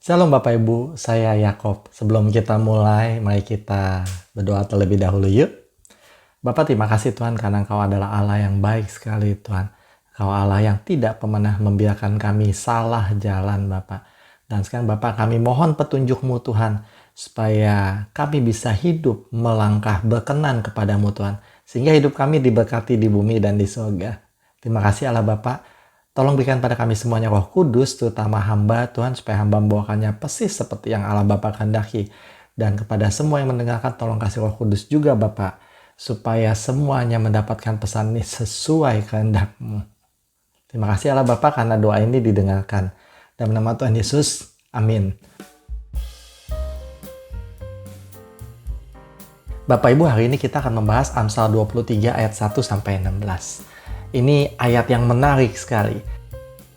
Shalom Bapak Ibu, saya Yakob. Sebelum kita mulai, mari kita berdoa terlebih dahulu yuk. Bapak, terima kasih Tuhan karena Engkau adalah Allah yang baik sekali Tuhan. Engkau Allah yang tidak pernah membiarkan kami salah jalan Bapak. Dan sekarang Bapak, kami mohon petunjuk-Mu Tuhan, supaya kami bisa hidup melangkah berkenan kepadamu Tuhan. Sehingga hidup kami diberkati di bumi dan di surga. Terima kasih Allah Bapak. Tolong berikan pada kami semuanya Roh Kudus, terutama hamba Tuhan, supaya hamba membawakannya persis seperti yang Allah Bapa kehendaki. Dan kepada semua yang mendengarkan, tolong kasih Roh Kudus juga Bapak, supaya semuanya mendapatkan pesan ini sesuai kehendak-Mu. Terima kasih Allah Bapa karena doa ini didengarkan. Dalam nama Tuhan Yesus, amin. Bapak Ibu, hari ini kita akan membahas Amsal 23 ayat 1-16. Ini ayat yang menarik sekali.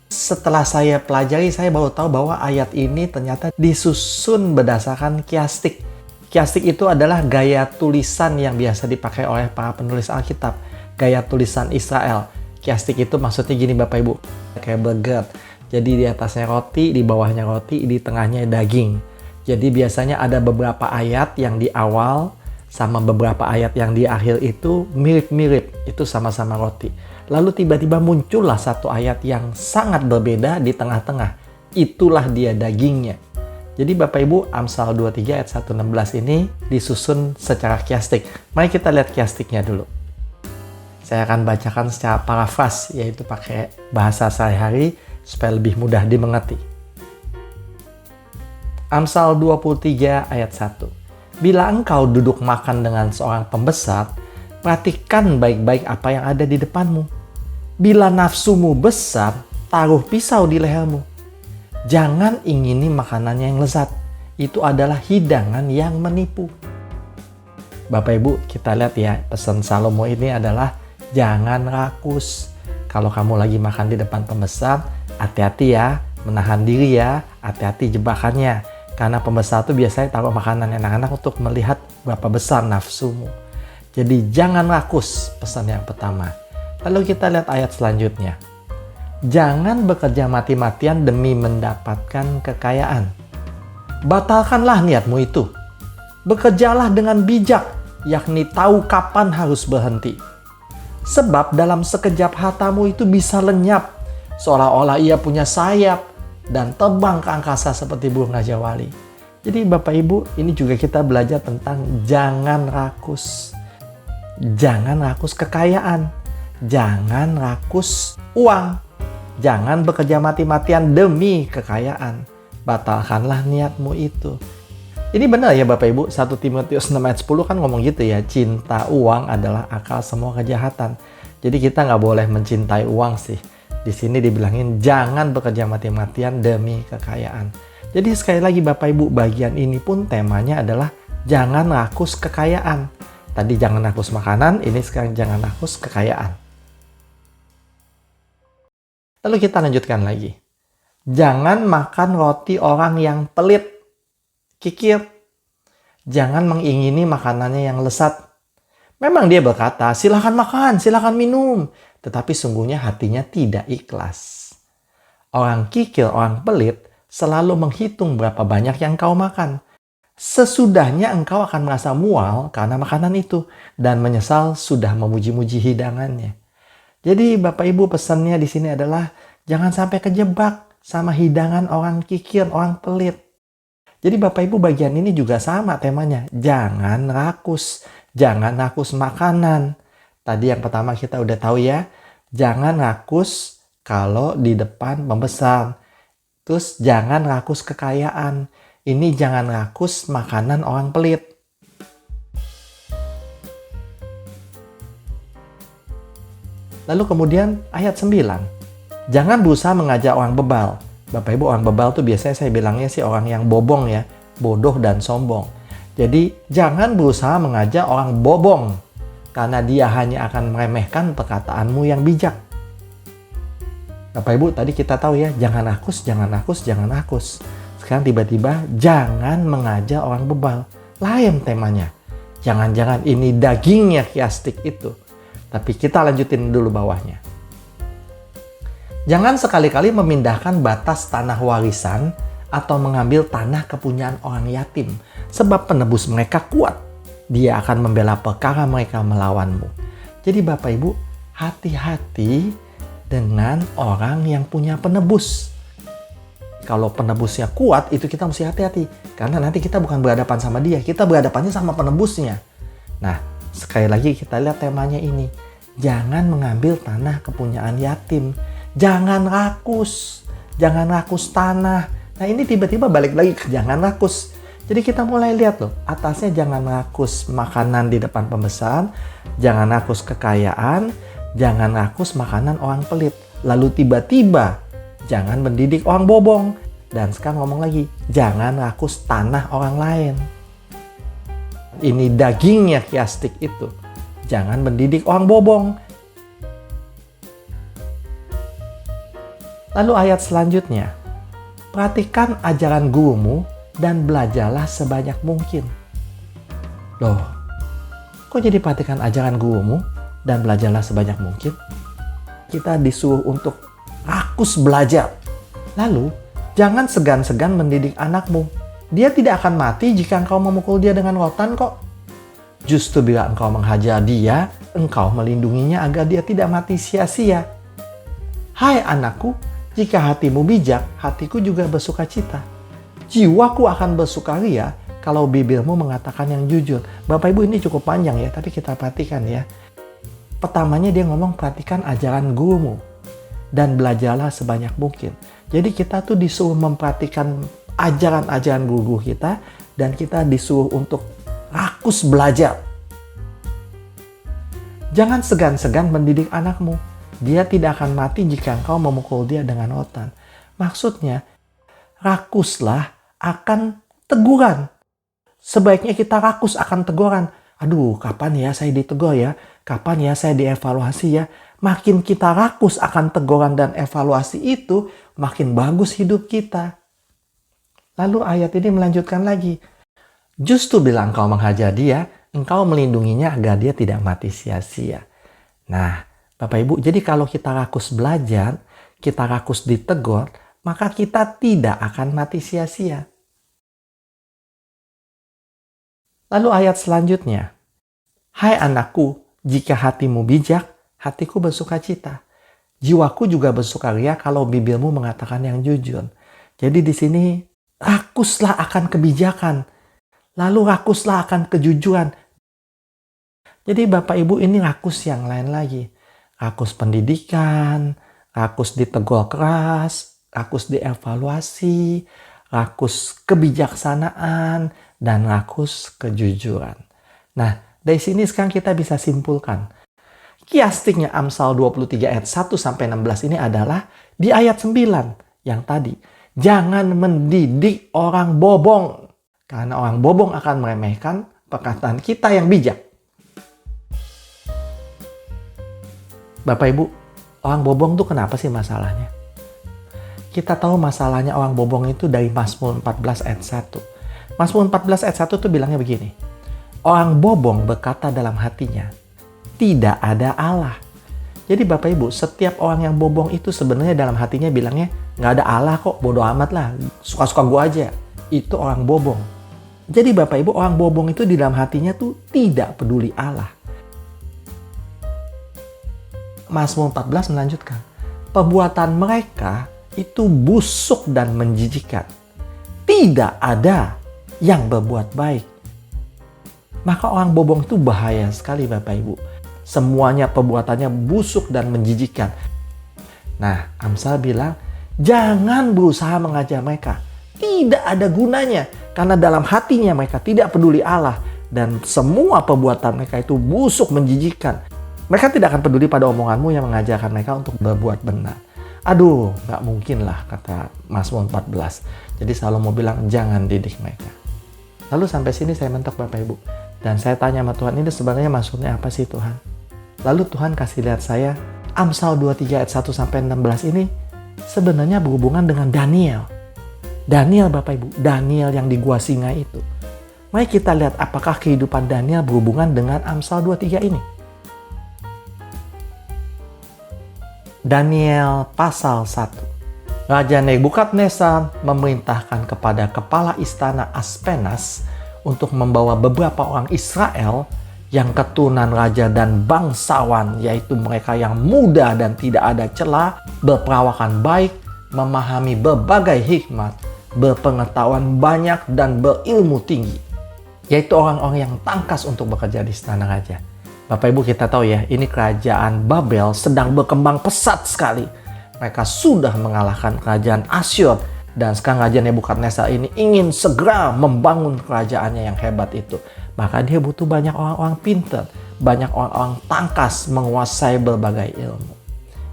Setelah saya pelajari, saya baru tahu bahwa ayat ini ternyata disusun berdasarkan kiastik. Kiastik itu adalah gaya tulisan yang biasa dipakai oleh para penulis Alkitab. Gaya tulisan Israel. Kiastik itu maksudnya gini Bapak Ibu. Kayak burger. Jadi di atasnya roti, di bawahnya roti, di tengahnya daging. Jadi biasanya ada beberapa ayat yang di awal sama beberapa ayat yang di akhir itu mirip-mirip. Itu sama-sama roti. Lalu tiba-tiba muncullah satu ayat yang sangat berbeda di tengah-tengah. Itulah dia dagingnya. Jadi Bapak Ibu, Amsal 23 ayat 1-16 ini disusun secara kiastik. Mari kita lihat kiastiknya dulu. Saya akan bacakan secara parafras, yaitu pakai bahasa sehari-hari supaya lebih mudah dimengerti. Amsal 23 ayat 1. Bila engkau duduk makan dengan seorang pembesar, perhatikan baik-baik apa yang ada di depanmu. Bila nafsumu besar, taruh pisau di lehermu. Jangan ingini makanannya yang lezat. Itu adalah hidangan yang menipu. Bapak Ibu, kita lihat ya, pesan Salomo ini adalah jangan rakus. Kalau kamu lagi makan di depan pembesar, hati-hati ya, menahan diri ya, hati-hati jebakannya. Karena pembesar itu biasanya taruh makanan enak-enak untuk melihat berapa besar nafsumu. Jadi jangan rakus, pesan yang pertama. Lalu kita lihat ayat selanjutnya. Jangan bekerja mati-matian demi mendapatkan kekayaan. Batalkanlah niatmu itu. Bekerjalah dengan bijak, yakni tahu kapan harus berhenti. Sebab dalam sekejap hartamu itu bisa lenyap, seolah-olah ia punya sayap dan terbang ke angkasa seperti burung Raja Wali. Jadi Bapak Ibu, ini juga kita belajar tentang jangan rakus. Jangan rakus kekayaan. Jangan rakus uang. Jangan bekerja mati-matian demi kekayaan. Batalkanlah niatmu itu. Ini benar ya Bapak Ibu, 1 Timotius 6 ayat 10 kan ngomong gitu ya. Cinta uang adalah akal semua kejahatan. Jadi kita nggak boleh mencintai uang sih. Di sini dibilangin jangan bekerja mati-matian demi kekayaan. Jadi sekali lagi Bapak Ibu, bagian ini pun temanya adalah jangan rakus kekayaan. Tadi jangan rakus makanan, ini sekarang jangan rakus kekayaan. Lalu kita lanjutkan lagi. Jangan makan roti orang yang pelit, kikir. Jangan mengingini makanannya yang lezat. Memang dia berkata, silakan makan, silakan minum. Tetapi sungguhnya hatinya tidak ikhlas. Orang kikir, orang pelit, selalu menghitung berapa banyak yang kau makan. Sesudahnya engkau akan merasa mual karena makanan itu. Dan menyesal sudah memuji-muji hidangannya. Jadi Bapak Ibu, pesannya di sini adalah jangan sampai kejebak sama hidangan orang kikir, orang pelit. Jadi Bapak Ibu, bagian ini juga sama temanya. Jangan rakus. Jangan rakus makanan. Tadi yang pertama kita udah tahu ya. Jangan rakus kalau di depan pembesar. Terus jangan rakus kekayaan. Ini jangan rakus makanan orang pelit. Lalu kemudian ayat 9. Jangan berusaha mengajak orang bebal. Bapak Ibu, orang bebal tuh biasanya saya bilangnya sih orang yang bobong ya. Bodoh dan sombong. Jadi jangan berusaha mengajak orang bobong. Karena dia hanya akan meremehkan perkataanmu yang bijak. Bapak Ibu, tadi kita tahu ya. Jangan rakus, jangan rakus, jangan rakus. Sekarang tiba-tiba jangan mengajak orang bebal. Lain temanya. Jangan-jangan ini dagingnya kiastik itu. Tapi kita lanjutin dulu bawahnya. Jangan sekali-kali memindahkan batas tanah warisan atau mengambil tanah kepunyaan orang yatim. Sebab penebus mereka kuat. Dia akan membela perkara mereka melawanmu. Jadi Bapak Ibu, hati-hati dengan orang yang punya penebus. Kalau penebusnya kuat, itu kita mesti hati-hati. Karena nanti kita bukan berhadapan sama dia, kita berhadapannya sama penebusnya. Nah, sekali lagi kita lihat temanya ini. Jangan mengambil tanah kepunyaan yatim. Jangan rakus. Jangan rakus tanah. Nah, ini tiba-tiba balik lagi ke jangan rakus. Jadi kita mulai lihat loh, atasnya jangan rakus makanan di depan pembesaran, jangan rakus kekayaan, jangan rakus makanan orang pelit. Lalu tiba-tiba, jangan mendidik orang bobong. Dan sekarang ngomong lagi, jangan rakus tanah orang lain. Ini dagingnya kiastik itu. Jangan mendidik orang bobong. Lalu ayat selanjutnya, perhatikan ajaran gurumu dan belajarlah sebanyak mungkin. Loh, kok jadi perhatikan ajaran gurumu dan belajarlah sebanyak mungkin? Kita disuruh untuk rakus belajar. Lalu, jangan segan-segan mendidik anakmu. Dia tidak akan mati jika engkau memukul dia dengan rotan kok. Justru bila engkau menghajar dia, engkau melindunginya agar dia tidak mati sia-sia. Hai anakku, jika hatimu bijak, hatiku juga bersuka cita. Jiwaku akan bersukaria kalau bibirmu mengatakan yang jujur. Bapak Ibu, ini cukup panjang ya, tapi kita perhatikan ya. Pertamanya dia ngomong perhatikan ajaran gurumu dan belajarlah sebanyak mungkin. Jadi kita tuh disuruh memperhatikan ajaran-ajaran guru kita dan kita disuruh untuk rakus belajar. Jangan segan-segan mendidik anakmu. Dia tidak akan mati jika engkau memukul dia dengan rotan. Maksudnya, rakuslah akan teguran. Sebaiknya kita rakus akan teguran. Aduh, kapan ya saya ditegur ya? Kapan ya saya dievaluasi ya? Makin kita rakus akan teguran dan evaluasi itu, makin bagus hidup kita. Lalu ayat ini melanjutkan lagi. Justru bila engkau menghajar dia, engkau melindunginya agar dia tidak mati sia-sia. Nah, Bapak Ibu, jadi kalau kita rakus belajar, kita rakus ditegur, maka kita tidak akan mati sia-sia. Lalu ayat selanjutnya. Hai anakku, jika hatimu bijak, hatiku bersuka cita. Jiwaku juga bersukaria kalau bibirmu mengatakan yang jujur. Jadi di sini, rakuslah akan kebijakan. Lalu rakuslah akan kejujuran. Jadi Bapak Ibu, ini rakus yang lain lagi. Rakus pendidikan, rakus ditegur keras, rakus dievaluasi, rakus kebijaksanaan, dan rakus kejujuran. Nah, dari sini sekarang kita bisa simpulkan. Kiastiknya Amsal 23 ayat 1-16 ini adalah di ayat 9 yang tadi. Jangan mendidik orang bobong. Karena orang bobong akan meremehkan perkataan kita yang bijak. Bapak Ibu, orang bobong itu kenapa sih masalahnya? Kita tahu masalahnya orang bobong itu dari Mazmur 14 ayat 1. Mazmur 14 ayat 1 itu bilangnya begini. Orang bobong berkata dalam hatinya, tidak ada Allah. Jadi Bapak Ibu, setiap orang yang bobong itu sebenarnya dalam hatinya bilangnya, nggak ada Allah kok, bodoh amat lah, suka-suka gue aja. Itu orang bobong. Jadi Bapak Ibu, orang bobong itu di dalam hatinya tuh tidak peduli Allah. Mazmur 14 melanjutkan, perbuatan mereka itu busuk dan menjijikkan. Tidak ada yang berbuat baik. Maka orang bobong itu bahaya sekali Bapak Ibu. Semuanya perbuatannya busuk dan menjijikkan. Nah, Amsal bilang, jangan berusaha mengajar mereka. Tidak ada gunanya. Karena dalam hatinya mereka tidak peduli Allah. Dan semua perbuatan mereka itu busuk, menjijikkan. Mereka tidak akan peduli pada omonganmu yang mengajarkan mereka untuk berbuat benar. Aduh, nggak mungkin lah, kata Mazmur 14. Jadi Salomo bilang, jangan didik mereka. Lalu sampai sini saya mentok Bapak Ibu. Dan saya tanya sama Tuhan, ini sebenarnya maksudnya apa sih Tuhan? Lalu Tuhan kasih lihat saya, Amsal 23 ayat 1-16 ini sebenarnya berhubungan dengan Daniel. Daniel Bapak Ibu, Daniel yang di gua singa itu. Mari kita lihat apakah kehidupan Daniel berhubungan dengan Amsal 23 ini. Daniel pasal 1. Raja Nebukadnezar memerintahkan kepada kepala istana Aspenas untuk membawa beberapa orang Israel yang keturunan raja dan bangsawan, yaitu mereka yang muda dan tidak ada celah, berperawakan baik, memahami berbagai hikmat, berpengetahuan banyak dan berilmu tinggi, yaitu orang-orang yang tangkas untuk bekerja di istana raja. Bapak Ibu, kita tahu ya, ini kerajaan Babel sedang berkembang pesat sekali. Mereka sudah mengalahkan kerajaan Asyur, dan sekarang Raja Nebukadnezar ini ingin segera membangun kerajaannya yang hebat itu. Maka dia butuh banyak orang-orang pintar, banyak orang-orang tangkas menguasai berbagai ilmu.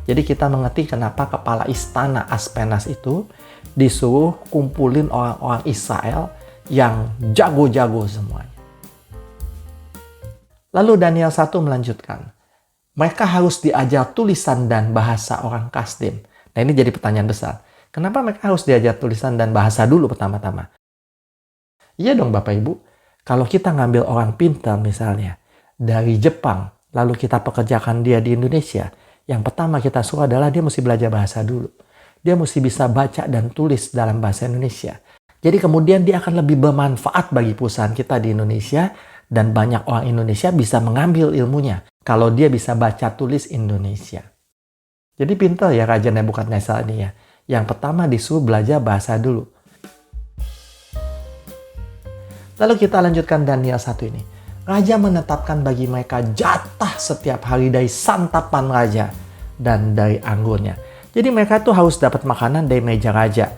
Jadi kita mengerti kenapa kepala istana Aspenas itu disuruh kumpulin orang-orang Israel yang jago-jago semuanya. Lalu Daniel 1 melanjutkan, mereka harus diajar tulisan dan bahasa orang Kasdim. Nah, ini jadi pertanyaan besar. Kenapa mereka harus diajar tulisan dan bahasa dulu pertama-tama? Iya dong Bapak Ibu. Kalau kita ngambil orang pintar misalnya dari Jepang, lalu kita pekerjakan dia di Indonesia, yang pertama kita suruh adalah dia mesti belajar bahasa dulu. Dia mesti bisa baca dan tulis dalam bahasa Indonesia. Jadi kemudian dia akan lebih bermanfaat bagi perusahaan kita di Indonesia, dan banyak orang Indonesia bisa mengambil ilmunya kalau dia bisa baca tulis Indonesia. Jadi pintar ya Raja Nebukadnezar ini ya. Yang pertama disuruh belajar bahasa dulu. Lalu kita lanjutkan Daniel 1 ini. Raja menetapkan bagi mereka jatah setiap hari dari santapan raja dan dari anggurnya. Jadi mereka tuh harus dapat makanan dari meja raja.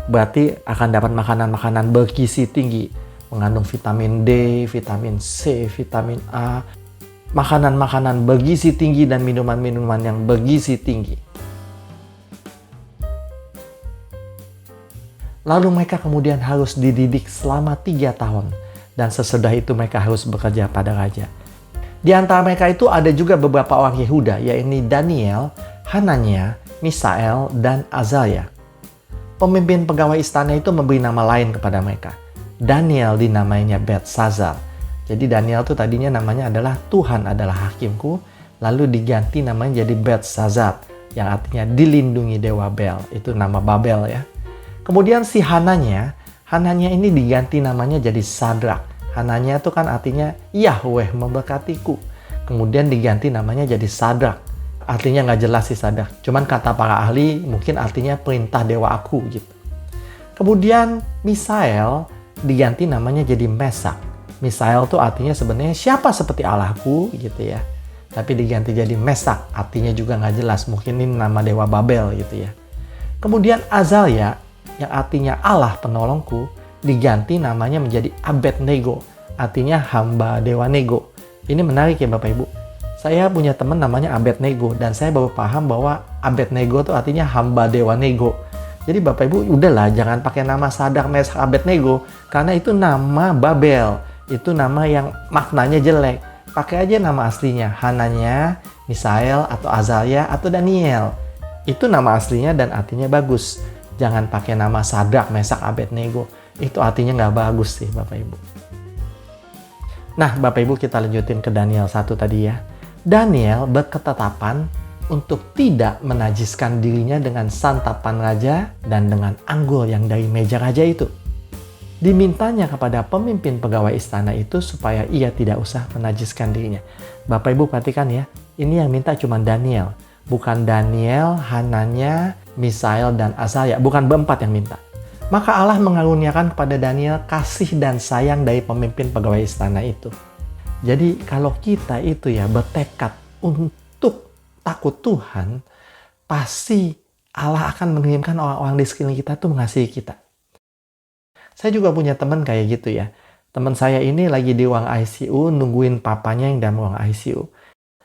Berarti akan dapat makanan-makanan bergizi tinggi. Mengandung vitamin D, vitamin C, vitamin A. Makanan-makanan bergizi tinggi dan minuman-minuman yang bergizi tinggi. Lalu mereka kemudian harus dididik selama 3 tahun. Dan sesudah itu mereka harus bekerja pada raja. Di antara mereka itu ada juga beberapa orang Yehuda, yaitu Daniel, Hanania, Misael, dan Azaria. Pemimpin pegawai istana itu memberi nama lain kepada mereka. Daniel dinamainya Belsazar. Jadi Daniel itu tadinya namanya adalah Tuhan adalah hakimku, lalu diganti namanya jadi Belsazar, yang artinya dilindungi dewa Bel. Itu nama Babel ya. Kemudian si Hananya ini diganti namanya jadi Sadrak. Hananya itu kan artinya Yahweh memberkatiku. Kemudian diganti namanya jadi Sadrak. Artinya nggak jelas sih Sadrak. Cuman kata para ahli mungkin artinya perintah dewa aku gitu. Kemudian Misael diganti namanya jadi Mesak. Misael tuh artinya sebenarnya siapa seperti Allahku gitu ya. Tapi diganti jadi Mesak, artinya juga nggak jelas. Mungkin ini nama dewa Babel gitu ya. Kemudian Azaria yang artinya Allah penolongku diganti namanya menjadi Abednego, artinya hamba dewa Nego. Ini menarik ya Bapak Ibu. Saya punya teman namanya Abednego dan saya baru paham bahwa Abednego itu artinya hamba dewa Nego. Jadi Bapak Ibu udahlah jangan pakai nama Sadrak, Mesak, Abednego karena itu nama Babel. Itu nama yang maknanya jelek. Pakai aja nama aslinya, Hananya, Misael, atau Azaria, atau Daniel. Itu nama aslinya dan artinya bagus. Jangan pakai nama Sadrak, Mesak, Abednego. Itu artinya nggak bagus sih Bapak Ibu. Nah Bapak Ibu kita lanjutin ke Daniel 1 tadi ya. Daniel berketetapan untuk tidak menajiskan dirinya dengan santapan raja dan dengan anggur yang dari meja raja itu. Dimintanya kepada pemimpin pegawai istana itu supaya ia tidak usah menajiskan dirinya. Bapak Ibu perhatikan ya, ini yang minta cuma Daniel. Bukan Daniel, Hananya, Misael, dan Azaria. Bukan berempat yang minta. Maka Allah mengaruniakan kepada Daniel kasih dan sayang dari pemimpin pegawai istana itu. Jadi kalau kita itu ya bertekad untuk takut Tuhan, pasti Allah akan mengirimkan orang-orang di sekeliling kita tuh mengasihi kita. Saya juga punya teman kayak gitu ya. Teman saya ini lagi di ruang ICU nungguin papanya yang dalam ruang ICU.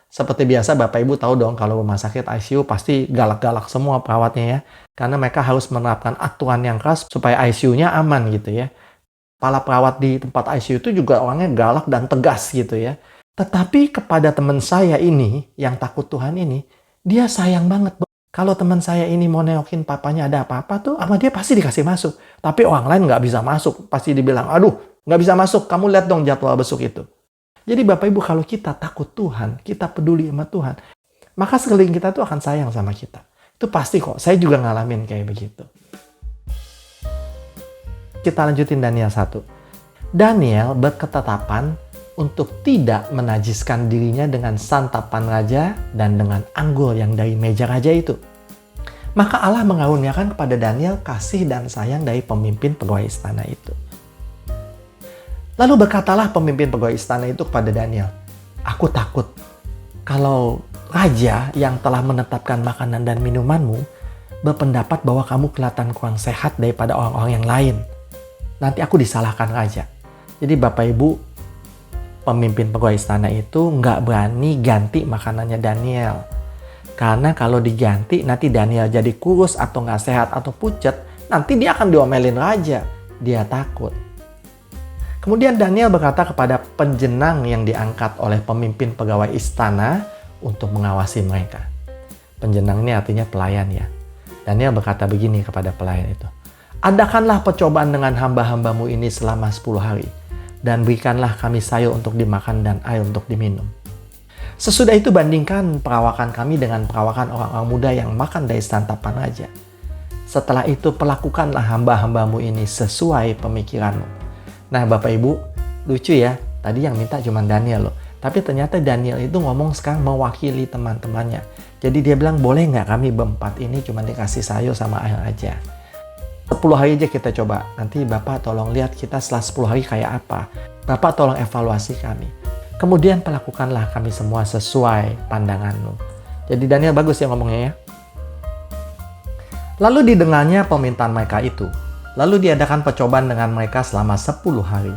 Seperti biasa Bapak Ibu tahu dong kalau rumah sakit ICU pasti galak-galak semua perawatnya ya. Karena mereka harus menerapkan aturan yang keras supaya ICU-nya aman gitu ya. Para perawat di tempat ICU itu juga orangnya galak dan tegas gitu ya. Tetapi kepada teman saya ini yang takut Tuhan ini, dia sayang banget. Kalau teman saya ini mau neokin papanya ada apa-apa tuh, sama dia pasti dikasih masuk. Tapi orang lain nggak bisa masuk. Pasti dibilang, aduh nggak bisa masuk, kamu lihat dong jadwal besok itu. Jadi Bapak Ibu kalau kita takut Tuhan, kita peduli sama Tuhan, maka sekeliling kita tuh akan sayang sama kita. Itu pasti kok, saya juga ngalamin kayak begitu. Kita lanjutin Daniel 1. Daniel berketetapan untuk tidak menajiskan dirinya dengan santapan raja dan dengan anggur yang dari meja raja itu. Maka Allah mengaruniakan kepada Daniel kasih dan sayang dari pemimpin pegawai istana itu. Lalu berkatalah pemimpin pegawai istana itu kepada Daniel, "Aku takut kalau raja yang telah menetapkan makanan dan minumanmu berpendapat bahwa kamu kelihatan kurang sehat daripada orang-orang yang lain. Nanti aku disalahkan raja." Jadi Bapak Ibu, pemimpin pegawai istana itu nggak berani ganti makanannya Daniel. Karena kalau diganti nanti Daniel jadi kurus atau nggak sehat atau pucat, nanti dia akan diomelin raja. Dia takut. Kemudian Daniel berkata kepada penjenang yang diangkat oleh pemimpin pegawai istana untuk mengawasi mereka. Penjenang ini artinya pelayan ya. Daniel berkata begini kepada pelayan itu, "Adakanlah percobaan dengan hamba-hambamu ini selama 10 hari. Dan berikanlah kami sayur untuk dimakan dan air untuk diminum. Sesudah itu bandingkan perawakan kami dengan perawakan orang-orang muda yang makan dari santapan raja. Setelah itu perlakukanlah hamba-hambamu ini sesuai pemikiranmu." Nah Bapak Ibu, lucu ya. Tadi yang minta cuma Daniel loh. Tapi ternyata Daniel itu ngomong sekarang mewakili teman-temannya. Jadi dia bilang, boleh nggak kami berempat ini cuma dikasih sayur sama air aja. 10 hari aja kita coba. Nanti Bapak tolong lihat kita setelah 10 hari kayak apa. Bapak tolong evaluasi kami. Kemudian perlakukanlah kami semua sesuai pandanganmu. Jadi Daniel bagus ya ngomongnya ya. Lalu didengarnya permintaan mereka itu. Lalu diadakan percobaan dengan mereka selama 10 hari.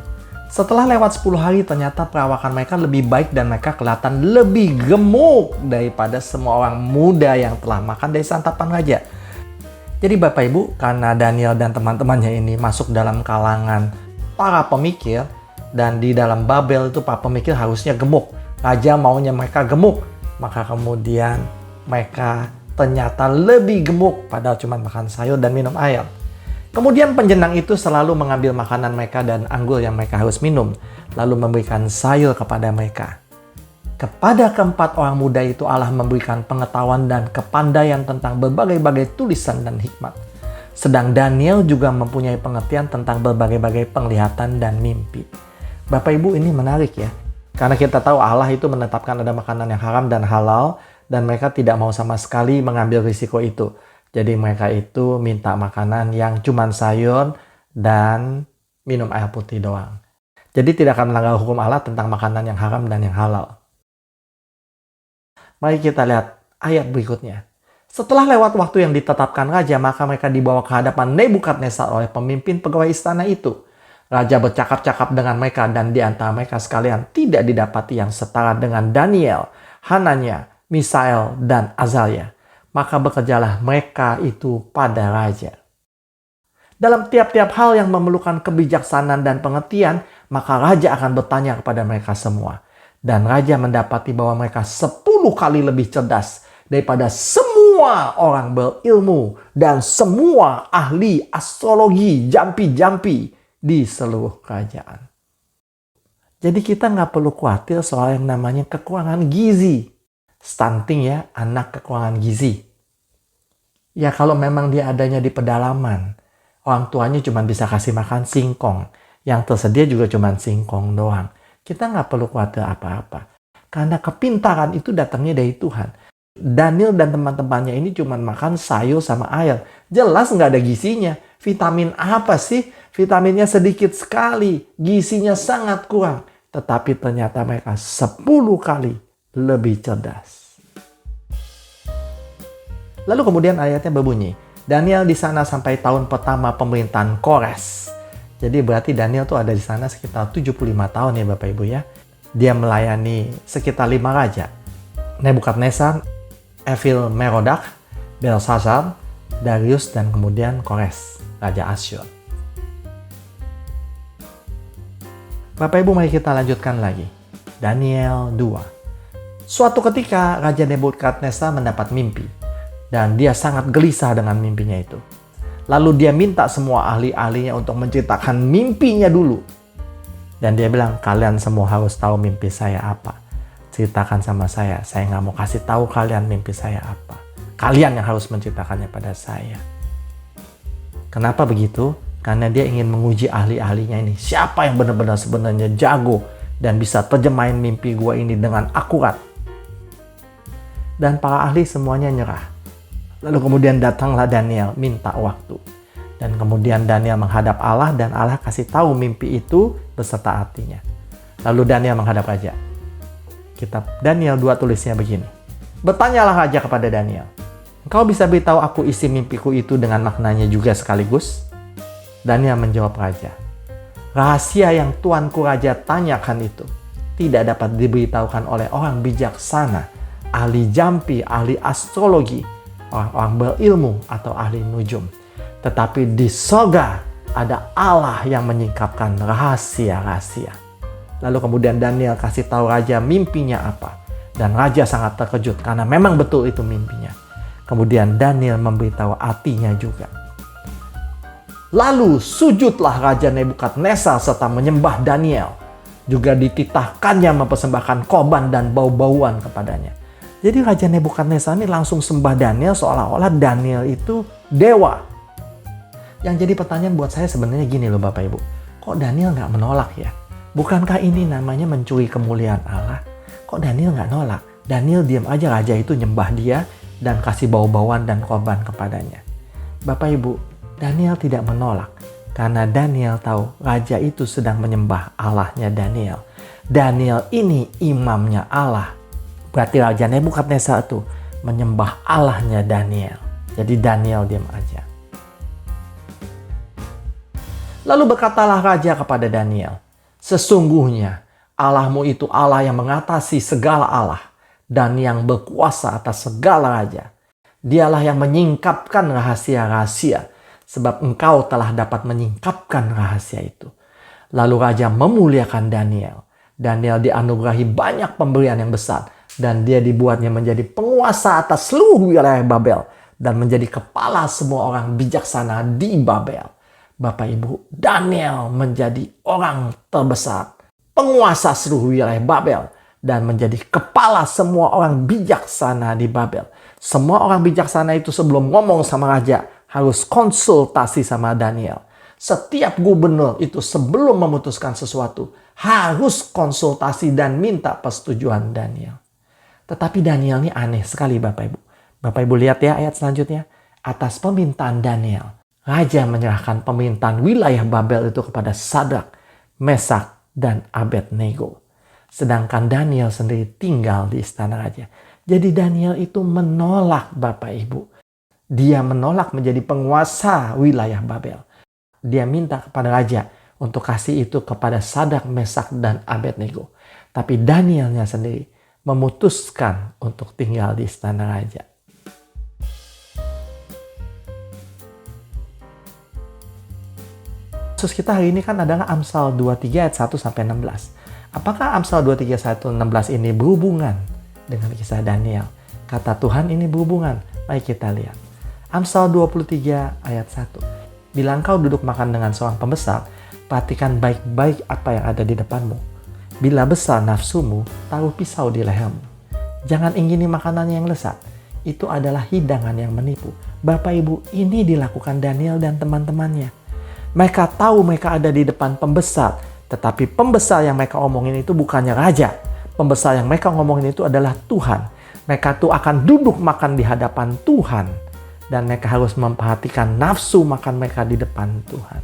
Setelah lewat 10 hari ternyata perawakan mereka lebih baik dan mereka kelihatan lebih gemuk daripada semua orang muda yang telah makan dari santapan raja. Jadi Bapak Ibu, karena Daniel dan teman-temannya ini masuk dalam kalangan para pemikir, dan di dalam Babel itu para pemikir harusnya gemuk. Raja maunya mereka gemuk. Maka kemudian mereka ternyata lebih gemuk padahal cuma makan sayur dan minum air. Kemudian penjenang itu selalu mengambil makanan mereka dan anggur yang mereka harus minum. Lalu memberikan sayur kepada mereka. Kepada keempat orang muda itu Allah memberikan pengetahuan dan kepandaian tentang berbagai-bagai tulisan dan hikmat. Sedang Daniel juga mempunyai pengertian tentang berbagai-bagai penglihatan dan mimpi. Bapak Ibu, ini menarik ya. Karena kita tahu Allah itu menetapkan ada makanan yang haram dan halal. Dan mereka tidak mau sama sekali mengambil risiko itu. Jadi mereka itu minta makanan yang cuman sayur dan minum air putih doang. Jadi tidak akan melanggar hukum Allah tentang makanan yang haram dan yang halal. Mari kita lihat ayat berikutnya. Setelah lewat waktu yang ditetapkan raja, maka mereka dibawa ke hadapan Nebukadnezar oleh pemimpin pegawai istana itu. Raja bercakap-cakap dengan mereka dan di antara mereka sekalian tidak didapati yang setara dengan Daniel, Hananya, Misael, dan Azalia. Maka bekerjalah mereka itu pada raja. Dalam tiap-tiap hal yang memerlukan kebijaksanaan dan pengertian, maka raja akan bertanya kepada mereka semua. Dan raja mendapati bahwa mereka 10 kali lebih cerdas daripada semua orang berilmu dan semua ahli astrologi jampi-jampi di seluruh kerajaan. Jadi kita nggak perlu khawatir soal yang namanya kekurangan gizi. Stunting ya, anak kekurangan gizi. Ya kalau memang dia adanya di pedalaman, orang tuanya cuma bisa kasih makan singkong. Yang tersedia juga cuma singkong doang. Kita nggak perlu khawatir apa-apa. Karena kepintaran itu datangnya dari Tuhan. Daniel dan teman-temannya ini cuma makan sayur sama air. Jelas nggak ada gizinya. Vitamin apa sih? Vitaminnya sedikit sekali. Gizinya sangat kurang. Tetapi ternyata mereka 10 kali lebih cerdas. Lalu kemudian ayatnya berbunyi, Daniel di sana sampai tahun pertama pemerintahan Kores. Jadi berarti Daniel tuh ada di sana sekitar 75 tahun ya Bapak Ibu ya. Dia melayani sekitar 5 raja. Nebukadnezar, Evil-Merodak, Belshazzar, Darius, dan kemudian Kores, Raja Asyur. Bapak Ibu, mari kita lanjutkan lagi. Daniel 2. Suatu ketika Raja Nebukadnezar mendapat mimpi. Dan dia sangat gelisah dengan mimpinya itu. Lalu dia minta semua ahli-ahlinya untuk menceritakan mimpinya dulu. Dan dia bilang, kalian semua harus tahu mimpi saya apa. Ceritakan sama saya nggak mau kasih tahu kalian mimpi saya apa. kalian yang harus menceritakannya pada saya. Kenapa begitu? Karena dia ingin menguji ahli-ahlinya ini. Siapa yang benar-benar sebenarnya jago dan bisa terjemahin mimpi gua ini dengan akurat. Dan para ahli semuanya nyerah. Lalu kemudian datanglah Daniel minta waktu. Dan kemudian Daniel menghadap Allah dan Allah kasih tahu mimpi itu beserta artinya. Lalu Daniel menghadap raja. Kitab Daniel 2 tulisnya begini. Bertanyalah raja kepada Daniel. Engkau bisa beritahu aku isi mimpiku itu dengan maknanya juga sekaligus? Daniel menjawab raja. Rahasia yang tuanku raja tanyakan itu tidak dapat diberitahukan oleh orang bijaksana, ahli jampi, ahli astrologi, orang-orang berilmu atau ahli nujum. Tetapi di sorga ada Allah yang menyingkapkan rahasia-rahasia. Lalu kemudian Daniel kasih tahu raja mimpinya apa. Dan raja sangat terkejut karena memang betul itu mimpinya. Kemudian Daniel memberitahu artinya juga. Lalu sujudlah Raja Nebukadnezar serta menyembah Daniel. Juga dititahkannya mempersembahkan korban dan bau-bauan kepadanya. Jadi Raja Nebukadnezar ini langsung sembah Daniel seolah-olah Daniel itu dewa. Yang jadi pertanyaan buat saya sebenarnya gini loh Bapak Ibu. Kok Daniel nggak menolak ya? Bukankah ini namanya mencuri kemuliaan Allah? Kok Daniel nggak nolak? Daniel diam aja, raja itu nyembah dia dan kasih bau-bauan dan korban kepadanya. Bapak Ibu, Daniel tidak menolak. Karena Daniel tahu raja itu sedang menyembah Allahnya Daniel. Daniel ini imamnya Allah. Berarti Raja Nebukadnezar itu menyembah Allahnya Daniel. Jadi Daniel diam aja. Lalu berkatalah raja kepada Daniel, sesungguhnya Allahmu itu Allah yang mengatasi segala Allah dan yang berkuasa atas segala raja. Dialah yang menyingkapkan rahasia-rahasia, sebab engkau telah dapat menyingkapkan rahasia itu. Lalu raja memuliakan Daniel. Daniel dianugerahi banyak pemberian yang besar, dan dia dibuatnya menjadi penguasa atas seluruh wilayah Babel dan menjadi kepala semua orang bijaksana di Babel. Bapak Ibu, Daniel menjadi orang terbesar, penguasa seluruh wilayah Babel, dan menjadi kepala semua orang bijaksana di Babel. Semua orang bijaksana itu sebelum ngomong sama raja harus konsultasi sama Daniel. Setiap gubernur itu sebelum memutuskan sesuatu harus konsultasi dan minta persetujuan Daniel. Tetapi Daniel ini aneh sekali Bapak Ibu. Bapak Ibu lihat ya ayat selanjutnya. Atas permintaan Daniel, raja menyerahkan pemerintahan wilayah Babel itu kepada Sadrak, Mesak, dan Abednego. Sedangkan Daniel sendiri tinggal di istana raja. Jadi Daniel itu menolak Bapak Ibu. Dia menolak menjadi penguasa wilayah Babel. Dia minta kepada raja untuk kasih itu kepada Sadrak, Mesak, dan Abednego. Tapi Danielnya sendiri memutuskan untuk tinggal di istana raja. Kasus kita hari ini kan adalah Amsal 23 ayat 1 sampai 16. Apakah Amsal 23 ayat 1 16 ini berhubungan dengan kisah Daniel? Kata Tuhan ini berhubungan. Mari kita lihat. Amsal 23 ayat 1. Bila engkau duduk makan dengan seorang pembesar, perhatikan baik-baik apa yang ada di depanmu. Bila besar nafsumu, taruh pisau di lehermu. Jangan ingini makanan yang lezat. Itu adalah hidangan yang menipu. Bapak Ibu, ini dilakukan Daniel dan teman-temannya. Mereka tahu mereka ada di depan pembesar. Tetapi pembesar yang mereka omongin itu bukannya raja. Pembesar yang mereka ngomongin itu adalah Tuhan. Mereka tuh akan duduk makan di hadapan Tuhan. Dan mereka harus memperhatikan nafsu makan mereka di depan Tuhan.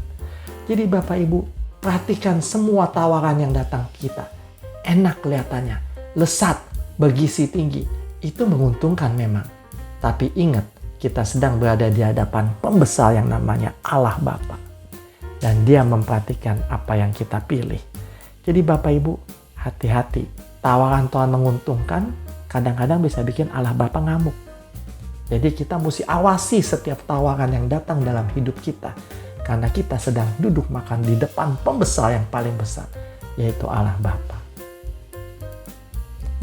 Jadi Bapak Ibu, perhatikan semua tawaran yang datang kita. Enak kelihatannya, lesat, bergizi tinggi. Itu menguntungkan memang. Tapi ingat, kita sedang berada di hadapan pembesar yang namanya Allah Bapa. Dan dia memperhatikan apa yang kita pilih. Jadi Bapak Ibu, hati-hati. Tawaran Tuhan menguntungkan, kadang-kadang bisa bikin Allah Bapa ngamuk. Jadi kita mesti awasi setiap tawaran yang datang dalam hidup kita. Karena kita sedang duduk makan di depan pembesar yang paling besar, yaitu Allah Bapa.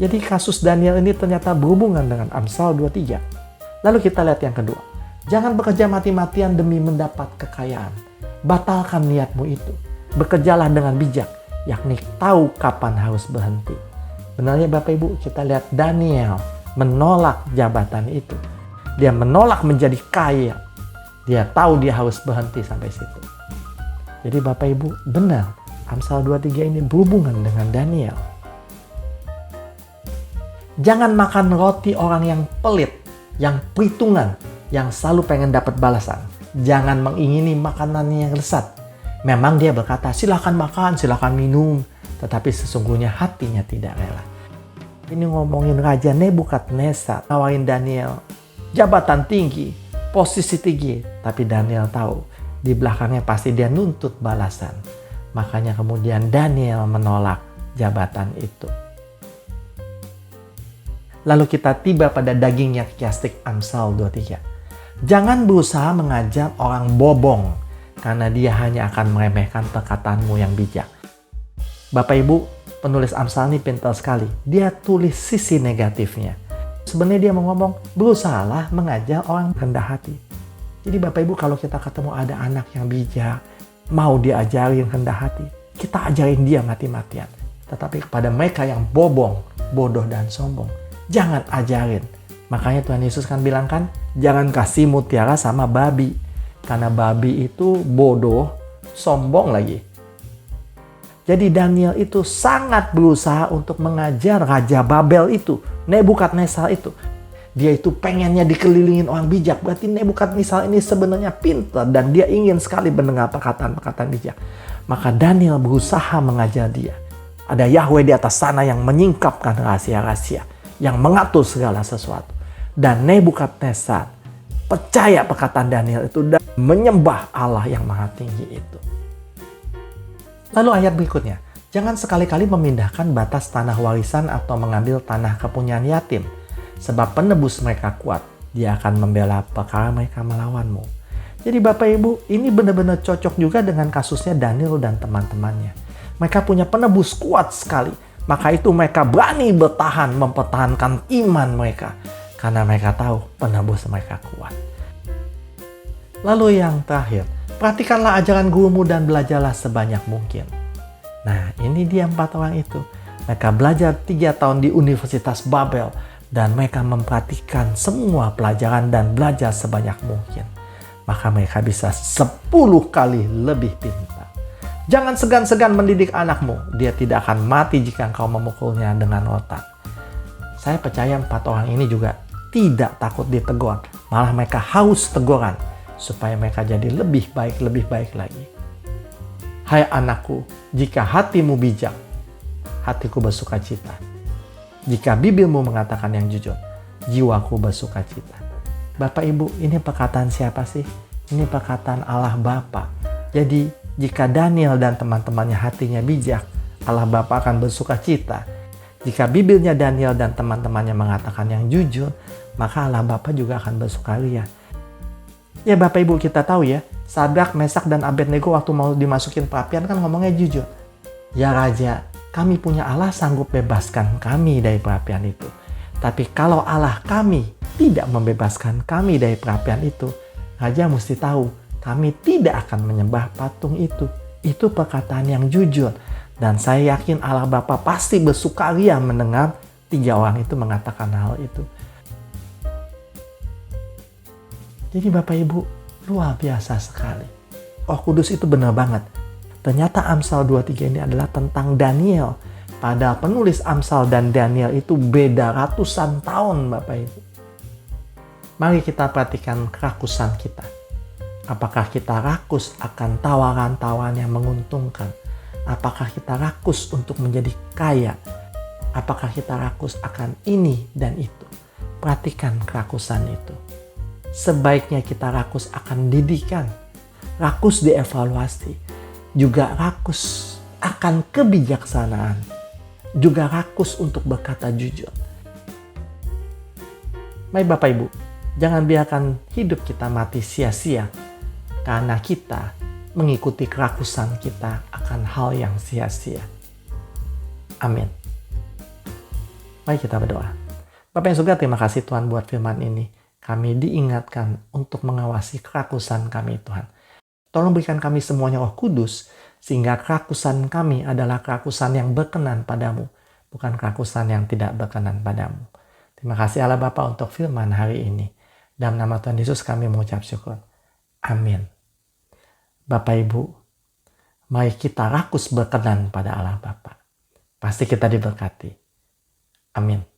Jadi kasus Daniel ini ternyata berhubungan dengan Amsal 23. Lalu kita lihat yang kedua. Jangan bekerja mati-matian demi mendapat kekayaan. Batalkan niatmu itu. Bekerjalah dengan bijak, yakni tahu kapan harus berhenti. Benarnya Bapak Ibu, kita lihat Daniel menolak jabatan itu. Dia menolak menjadi kaya. Dia tahu dia harus berhenti sampai situ. Jadi Bapak Ibu, benar Amsal 23 ini berhubungan dengan Daniel. Jangan makan roti orang yang pelit, yang perhitungan, yang selalu pengen dapat balasan. Jangan mengingini makanan yang lesat. Memang dia berkata, silakan makan, silakan minum. Tetapi sesungguhnya hatinya tidak rela. Ini ngomongin Raja Nebukadnezar, nawarin Daniel jabatan tinggi, posisi tinggi. Tapi Daniel tahu, di belakangnya pasti dia nuntut balasan. Makanya kemudian Daniel menolak jabatan itu. Lalu kita tiba pada dagingnya kiastik Amsal 23. Jangan berusaha mengajar orang bobong, karena dia hanya akan meremehkan perkataanmu yang bijak. Bapak Ibu, penulis Amsal ini pintar sekali. Dia tulis sisi negatifnya. Sebenarnya dia mau ngomong, berusahalah mengajar orang rendah hati. Jadi Bapak Ibu, kalau kita ketemu ada anak yang bijak, mau diajarin rendah hati, kita ajarin dia mati-matian. Tetapi kepada mereka yang bobong, bodoh dan sombong, jangan ajarin. Makanya Tuhan Yesus kan bilang kan, jangan kasih mutiara sama babi. Karena babi itu bodoh, sombong lagi. Jadi Daniel itu sangat berusaha untuk mengajar Raja Babel itu, Nebukadnezar itu. Dia itu pengennya dikelilingin orang bijak. Berarti Nebukadnezar ini sebenarnya pintar dan dia ingin sekali mendengar perkataan-perkataan bijak. Maka Daniel berusaha mengajar dia. Ada Yahweh di atas sana yang menyingkapkan rahasia-rahasia, yang mengatur segala sesuatu. Dan Nebukadnezar percaya perkataan Daniel itu dan menyembah Allah yang maha tinggi itu. Lalu ayat berikutnya, jangan sekali-kali memindahkan batas tanah warisan atau mengambil tanah kepunyaan yatim. Sebab penebus mereka kuat, dia akan membela perkara mereka melawanmu. Jadi Bapak Ibu, ini benar-benar cocok juga dengan kasusnya Daniel dan teman-temannya. Mereka punya penebus kuat sekali. Maka itu mereka berani bertahan, mempertahankan iman mereka. Karena mereka tahu penebus mereka kuat. Lalu yang terakhir, perhatikanlah ajaran gurumu dan belajarlah sebanyak mungkin. Nah, ini dia 4 orang itu. Mereka belajar 3 tahun di Universitas Babel. Dan mereka memperhatikan semua pelajaran dan belajar sebanyak mungkin. Maka mereka bisa 10 kali lebih pintar. Jangan segan-segan mendidik anakmu. Dia tidak akan mati jika engkau memukulnya dengan rotan. Saya percaya 4 orang ini juga tidak takut ditegur. Malah mereka haus teguran. Supaya mereka jadi lebih baik lagi. Hai anakku, jika hatimu bijak, hatiku bersuka cita. Jika bibirmu mengatakan yang jujur, jiwaku bersuka cita. Bapak Ibu, ini perkataan siapa sih? Ini perkataan Allah Bapa. Jadi, jika Daniel dan teman-temannya hatinya bijak, Allah Bapa akan bersuka cita. Jika bibirnya Daniel dan teman-temannya mengatakan yang jujur, maka Allah Bapa juga akan bersukaria. Ya Bapak Ibu, kita tahu ya, Sadrak, Mesak, dan Abednego waktu mau dimasukin perapian kan ngomongnya jujur. Ya Raja, kami punya Allah sanggup bebaskan kami dari perapian itu. Tapi kalau Allah kami tidak membebaskan kami dari perapian itu, Raja mesti tahu kami tidak akan menyembah patung itu. Itu perkataan yang jujur. Dan saya yakin Allah Bapa pasti bersukaria mendengar 3 orang itu mengatakan hal itu. Jadi Bapak Ibu, luar biasa sekali. Roh Kudus itu benar banget. Ternyata Amsal 23 ini adalah tentang Daniel. Padahal penulis Amsal dan Daniel itu beda ratusan tahun Bapak Ibu. Mari kita perhatikan kerakusan kita. Apakah kita rakus akan tawaran-tawaran yang menguntungkan? Apakah kita rakus untuk menjadi kaya? Apakah kita rakus akan ini dan itu? Perhatikan kerakusan itu. Sebaiknya kita rakus akan didikan. Rakus dievaluasi. Juga rakus akan kebijaksanaan. Juga rakus untuk berkata jujur. Baik Bapak Ibu, jangan biarkan hidup kita mati sia-sia. Karena kita mengikuti kerakusan kita akan hal yang sia-sia. Amin. Mari kita berdoa. Bapak yang surga, terima kasih Tuhan buat firman ini. Kami diingatkan untuk mengawasi kerakusan kami Tuhan. Tolong berikan kami semuanya Roh Kudus, sehingga kerakusan kami adalah kerakusan yang berkenan padamu, bukan kerakusan yang tidak berkenan padamu. Terima kasih Allah Bapa untuk firman hari ini. Dalam nama Tuhan Yesus kami mengucap syukur. Amin. Bapak Ibu, mari kita rakus berkenan pada Allah Bapa. Pasti kita diberkati. Amin.